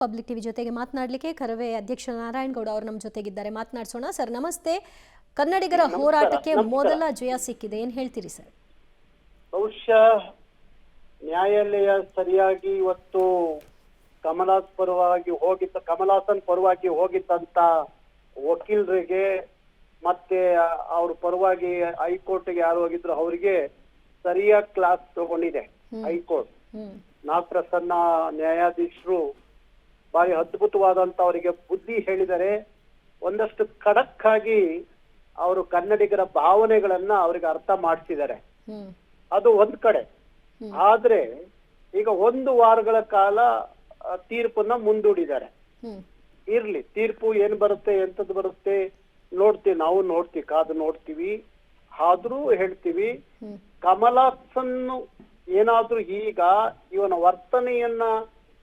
Public TV ಜೊತೆಗೆ ಮಾತನಾಡಲಿಕ್ಕೆ ಕರವೇ ಅಧ್ಯಕ್ಷ ನಾರಾಯಣಗೌಡ ಅವರು ನಮ್ಮ ಜೊತೆಗಿದ್ದಾರೆ. ಮಾತನಾಡಿಸೋಣ. ಸರ್ ನಮಸ್ತೆ. ಕನ್ನಡಿಗರ ಹೋರಾಟಕ್ಕೆ ಮೊದಲ ಜಯ ಸಿಕ್ಕಿದೆ, ಏನು ಹೇಳ್ತೀರಿ ಸರ್? ಬಹುಶಃ ನ್ಯಾಯಾಲಯ ಸರಿಯಾಗಿ ಇವತ್ತು ಕಮಲಾಸನ್ ಪರವಾಗಿ ಹೋಗಿದ್ದಂತ ವಕೀಲರಿಗೆ ಮತ್ತೆ ಅವ್ರ ಪರವಾಗಿ ಹೈಕೋರ್ಟ್ಗೆ ಯಾರು ಹೋಗಿದ್ರು ಅವರಿಗೆ ಸರಿಯಾಗಿ ಕ್ಲಾಸ್ ತಗೊಂಡಿದೆ ಹೈಕೋರ್ಟ್. ನಾಗಪ್ರಸನ್ನ ನ್ಯಾಯಾಧೀಶರು ಬಾರಿ ಅದ್ಭುತವಾದಂತ ಅವರಿಗೆ ಬುದ್ಧಿ ಹೇಳಿದರೆ, ಒಂದಷ್ಟು ಖಡಕ್ ಆಗಿ ಅವರು ಕನ್ನಡಿಗರ ಭಾವನೆಗಳನ್ನ ಅವ್ರಿಗೆ ಅರ್ಥ ಮಾಡಿಸಿದ್ದಾರೆ. ಅದು ಒಂದ್ ಕಡೆ. ಆದ್ರೆ ಈಗ 1 ವಾರಗಳ ಕಾಲ ತೀರ್ಪನ್ನ ಮುಂದೂಡಿದ್ದಾರೆ. ಇರ್ಲಿ, ತೀರ್ಪು ಏನ್ ಬರುತ್ತೆ ಎಂತದ್ದು ಬರುತ್ತೆ ನೋಡ್ತೀವಿ, ನಾವು ನೋಡ್ತೀವಿ, ಕಾದು ನೋಡ್ತೀವಿ. ಆದ್ರೂ ಹೇಳ್ತೀವಿ, ಕಮಲಾಸನ್ ಏನಾದ್ರೂ ಈಗ ಇವನ ವರ್ತನೆಯನ್ನ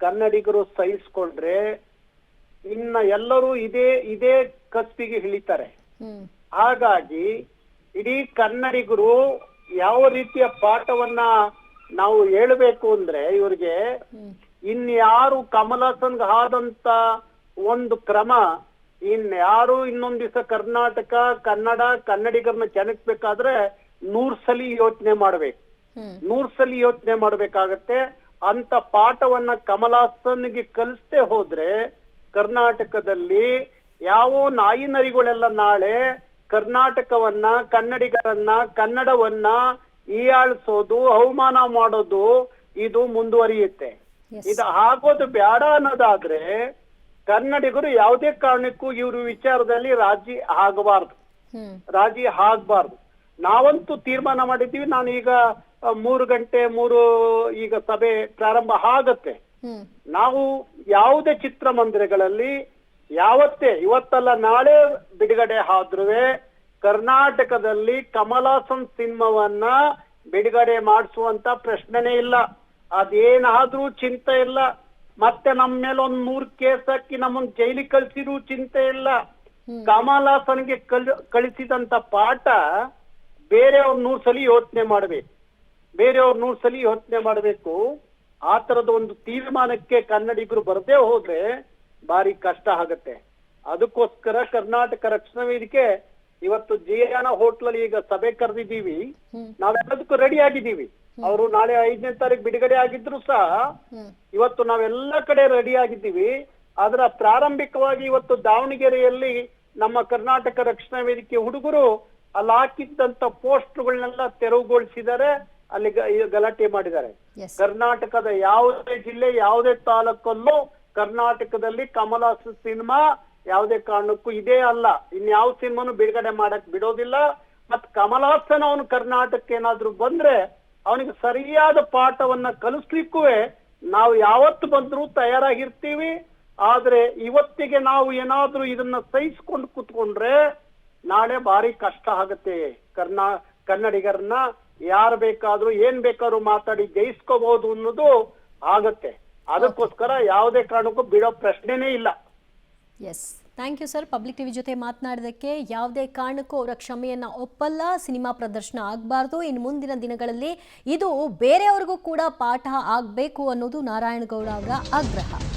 ಕನ್ನಡಿಗರು ಸಹಿಸ್ಕೊಂಡ್ರೆ ಇನ್ನ ಎಲ್ಲರೂ ಇದೇ ಕಸ್ಬಿಗೆ ಇಳಿತಾರೆ. ಹಾಗಾಗಿ ಇಡೀ ಕನ್ನಡಿಗರು ಯಾವ ರೀತಿಯ ಪಾಠವನ್ನ ನಾವು ಹೇಳಬೇಕು ಅಂದ್ರೆ, ಇವ್ರಿಗೆ ಇನ್ಯಾರು ಕಮಲಾಸನ್ಗೆ ಆದಂತ ಒಂದು ಕ್ರಮ ಇನ್ಯಾರು ಇನ್ನೊಂದ್ ದಿವಸ ಕರ್ನಾಟಕ ಕನ್ನಡಿಗರನ್ನ ಕೆಣಕ್ಬೇಕಾದ್ರೆ 100 ಸಲ ಯೋಚನೆ ಮಾಡ್ಬೇಕು. 100 ಸಲ ಯೋಚನೆ ಮಾಡ್ಬೇಕಾಗತ್ತೆ. ಅಂತ ಪಾಠವನ್ನ ಕಮಲಾಸನ್ಗೆ ಕಲಿಸದೆ ಹೋದ್ರೆ ಕರ್ನಾಟಕದಲ್ಲಿ ಯಾವ ನಾಯಿ ನರಿಗಳೆಲ್ಲ ನಾಳೆ ಕರ್ನಾಟಕವನ್ನ, ಕನ್ನಡಿಗರನ್ನ, ಕನ್ನಡವನ್ನ ಹೀಯಾಳಿಸೋದು, ಅವಮಾನ ಮಾಡೋದು ಇದು ಮುಂದುವರಿಯುತ್ತೆ. ಇದು ಆಗೋದು ಬೇಡ ಅನ್ನೋದಾದ್ರೆ ಕನ್ನಡಿಗರು ಯಾವುದೇ ಕಾರಣಕ್ಕೂ ಇವ್ರ ವಿಚಾರದಲ್ಲಿ ರಾಜಿ ಆಗ್ಬಾರ್ದು. ನಾವಂತೂ ತೀರ್ಮಾನ ಮಾಡಿದ್ದೀವಿ. ನಾನು ಈಗ 3 ಗಂಟೆ ಈಗ ಸಭೆ ಪ್ರಾರಂಭ ಆಗತ್ತೆ. ನಾವು ಯಾವುದೇ ಚಿತ್ರಮಂದಿರಗಳಲ್ಲಿ ಇವತ್ತಲ್ಲ ನಾಳೆ ಬಿಡುಗಡೆ ಆದ್ರುವೆ ಕರ್ನಾಟಕದಲ್ಲಿ ಕಮಲಾಸನ್ ಸಿನಿಮಾವನ್ನ ಬಿಡುಗಡೆ ಮಾಡಿಸುವಂತ ಪ್ರಶ್ನೆನೇ ಇಲ್ಲ. ಅದೇನಾದ್ರೂ ಚಿಂತೆ ಇಲ್ಲ. ಮತ್ತೆ ನಮ್ಮ ಮೇಲೆ 100 ಕೇಸ್ ಹಾಕಿ ನಮ್ಮನ್ನ ಜೈಲಿಗೆ ಕಳ್ಸಿರೂ ಚಿಂತೆ ಇಲ್ಲ. ಕಮಲಾಸನ್ಗೆ ಕಳಿಸಿದಂತ ಪಾಠ ಬೇರೆಯವ್ರ 100 ಸಲ ಯೋಚನೆ ಮಾಡ್ಬೇಕು. ಆ ತರದ ಒಂದು ತೀರ್ಮಾನಕ್ಕೆ ಕನ್ನಡಿಗರು ಬರದೇ ಹೋದ್ರೆ ಬಾರಿ ಕಷ್ಟ ಆಗತ್ತೆ. ಅದಕ್ಕೋಸ್ಕರ ಕರ್ನಾಟಕ ರಕ್ಷಣಾ ವೇದಿಕೆ ಇವತ್ತು ಜಿಯಾನ ಹೋಟ್ಲಲ್ಲಿ ಈಗ ಸಭೆ ಕರೆದಿದ್ದೀವಿ. ನಾವೆಲ್ಲದಕ್ಕೂ ರೆಡಿ ಆಗಿದ್ದೀವಿ. ಅವರು ನಾಳೆ 5ನೇ ತಾರೀಕು ಬಿಡುಗಡೆ ಆಗಿದ್ರು ಸಹ ಇವತ್ತು ನಾವೆಲ್ಲ ಕಡೆ ರೆಡಿ ಆಗಿದ್ದೀವಿ. ಅದರ ಪ್ರಾರಂಭಿಕವಾಗಿ ಇವತ್ತು ದಾವಣಗೆರೆಯಲ್ಲಿ ನಮ್ಮ ಕರ್ನಾಟಕ ರಕ್ಷಣಾ ವೇದಿಕೆ ಹುಡುಗರು ಅಲ್ಲಿ ಹಾಕಿದ್ದಂತ ಪೋಸ್ಟ್ಗಳನ್ನೆಲ್ಲ ತೆರವುಗೊಳಿಸಿದ್ದಾರೆ. ಅಲ್ಲಿ ಗಲಾಟೆ ಮಾಡಿದ್ದಾರೆ. ಕರ್ನಾಟಕದ ಯಾವುದೇ ಜಿಲ್ಲೆ, ಯಾವುದೇ ತಾಲೂಕಲ್ಲೂ ಕರ್ನಾಟಕದಲ್ಲಿ ಕಮಲಾಸನ್ ಸಿನಿಮಾ ಯಾವುದೇ ಕಾರಣಕ್ಕೂ ಇದೇ ಅಲ್ಲ, ಇನ್ಯಾವ ಸಿನಿಮಾನು ಬಿಡುಗಡೆ ಮಾಡಕ್ ಬಿಡೋದಿಲ್ಲ. ಮತ್ ಕಮಲಾಸನ್ ಅವನು ಕರ್ನಾಟಕಕ್ಕೆ ಏನಾದ್ರು ಬಂದ್ರೆ ಅವನಿಗೆ ಸರಿಯಾದ ಪಾಠವನ್ನ ಕಲಿಸ್ಲಿಕ್ಕೂ ನಾವು ಯಾವತ್ತು ಬಂದ್ರು ತಯಾರಾಗಿರ್ತೀವಿ. ಆದ್ರೆ ಇವತ್ತಿಗೆ ನಾವು ಏನಾದ್ರೂ ಇದನ್ನ ಸಹಿಸ್ಕೊಂಡು ಕೂತ್ಕೊಂಡ್ರೆ ನಾಳೆ ಭಾರಿ ಕಷ್ಟ ಆಗತ್ತೆ. ಕನ್ನಡಿಗರನ್ನ ಯಾರು ಬೇಕಾದ್ರೂ ಏನ್ ಬೇಕಾದ್ರೂ ಮಾತಾಡಿ ಜಯಿಸ್ಕೋಬಹುದು ಅನ್ನೋದು ಆಗತ್ತೆ. ಅದಕ್ಕೋಸ್ಕರ ಯಾವುದೇ ಕಾರಣಕ್ಕೂ ಬಿಡೋ ಪ್ರಶ್ನೆನೇ ಇಲ್ಲ. Yes, thank you sir. Public TV ಜೊತೆ ಮಾತನಾಡೋದಕ್ಕೆ. ಯಾವುದೇ ಕಾರಣಕ್ಕೂ ಅವರ ಕ್ಷಮೆಯನ್ನ ಒಪ್ಪಲ್ಲ. ಸಿನಿಮಾ ಪ್ರದರ್ಶನ ಆಗಬಾರ್ದು. ಇನ್ನು ಮುಂದಿನ ದಿನಗಳಲ್ಲಿ ಇದು ಬೇರೆಯವ್ರಿಗೂ ಕೂಡ ಪಾಠ ಆಗಬೇಕು ಅನ್ನೋದು ನಾರಾಯಣಗೌಡ ಅವರ ಆಗ್ರಹ.